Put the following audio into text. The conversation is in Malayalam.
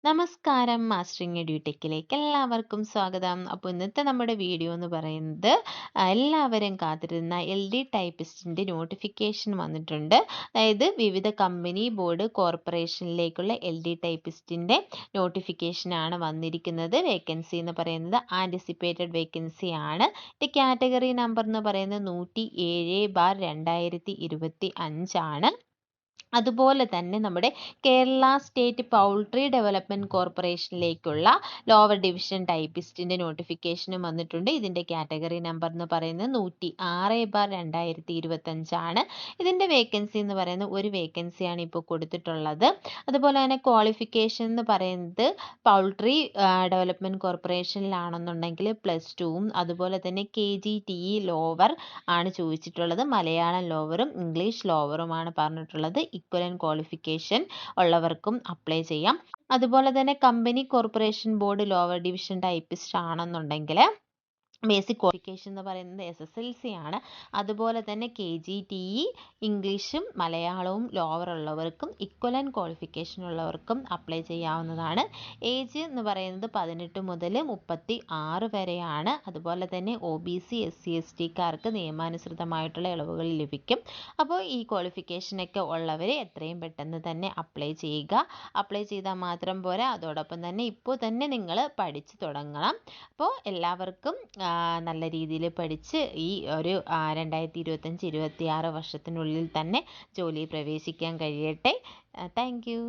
നമസ്കാരം, മാസ്റ്ററിങ് എഡ്യൂടെക്കിലേക്ക് എല്ലാവർക്കും സ്വാഗതം. അപ്പോൾ ഇന്നത്തെ നമ്മുടെ വീഡിയോ എന്ന് പറയുന്നത് എല്ലാവരും കാത്തിരുന്ന LD ടൈപ്പിസ്റ്റിൻ്റെ നോട്ടിഫിക്കേഷൻ വന്നിട്ടുണ്ട്. അതായത് വിവിധ കമ്പനി, ബോർഡ്, കോർപ്പറേഷനിലേക്കുള്ള LD ടൈപ്പിസ്റ്റിൻ്റെ നോട്ടിഫിക്കേഷനാണ് വന്നിരിക്കുന്നത്. വേക്കൻസി എന്ന് പറയുന്നത് ആൻറ്റിസിപ്പേറ്റഡ് വേക്കൻസി ആണ്. ഇതിൻ്റെ കാറ്റഗറി നമ്പർ എന്ന് പറയുന്നത് 107/2025 ആണ്. അതുപോലെ തന്നെ നമ്മുടെ കേരള സ്റ്റേറ്റ് പൗൾട്രി ഡെവലപ്മെൻറ്റ് കോർപ്പറേഷനിലേക്കുള്ള ലോവർ ഡിവിഷൻ ടൈപ്പിസ്റ്റിൻ്റെ നോട്ടിഫിക്കേഷനും വന്നിട്ടുണ്ട്. ഇതിൻ്റെ കാറ്റഗറി നമ്പർ എന്ന് പറയുന്നത് 106/2025 ആണ്. ഇതിൻ്റെ വേക്കൻസി എന്ന് പറയുന്നത് ഒരു വേക്കൻസിയാണ് ഇപ്പോൾ കൊടുത്തിട്ടുള്ളത്. അതുപോലെ തന്നെ ക്വാളിഫിക്കേഷൻ എന്ന് പറയുന്നത് പൗൾട്രി ഡെവലപ്മെൻറ്റ് കോർപ്പറേഷനിലാണെന്നുണ്ടെങ്കിൽ +2ഉം അതുപോലെ തന്നെ KGTE ലോവർ ആണ് ചോദിച്ചിട്ടുള്ളത്. മലയാളം ലോവറും ഇംഗ്ലീഷ് ലോവറുമാണ് പറഞ്ഞിട്ടുള്ളത്. ഇക്വലന്റ് ക്വാളിഫിക്കേഷൻ ഉള്ളവർക്കും അപ്ലൈ ചെയ്യാം. അതുപോലെ തന്നെ company, corporation, board lower division typist ആണെന്നുണ്ടെങ്കിൽ ബേസിക് ക്വാളിഫിക്കേഷൻ എന്ന് പറയുന്നത് SSLC ആണ്. അതുപോലെ തന്നെ KGTE ഇംഗ്ലീഷും മലയാളവും ലോവർ ഉള്ളവർക്കും ഇക്വലന്റ് ക്വാളിഫിക്കേഷൻ ഉള്ളവർക്കും അപ്ലൈ ചെയ്യാവുന്നതാണ്. ഏജ് എന്ന് പറയുന്നത് 18 മുതൽ 36 വരെയാണ്. അതുപോലെ തന്നെ OBC SC STക്കാർക്ക് നിയമാനുസൃതമായിട്ടുള്ള ഇളവുകൾ ലഭിക്കും. അപ്പോൾ ഈ ക്വാളിഫിക്കേഷനൊക്കെ ഉള്ളവർ എത്രയും പെട്ടെന്ന് തന്നെ അപ്ലൈ ചെയ്യുക. അപ്ലൈ ചെയ്താൽ മാത്രം പോരാ, അതോടൊപ്പം തന്നെ ഇപ്പോൾ തന്നെ നിങ്ങൾ പഠിച്ചു തുടങ്ങണം. അപ്പോൾ എല്ലാവർക്കും നല്ല രീതിയിൽ പഠിച്ച് ഈ ഒരു 2025-26 വർഷത്തിനുള്ളിൽ തന്നെ ജോലിയിൽ പ്രവേശിക്കാൻ കഴിയട്ടെ. Thank you.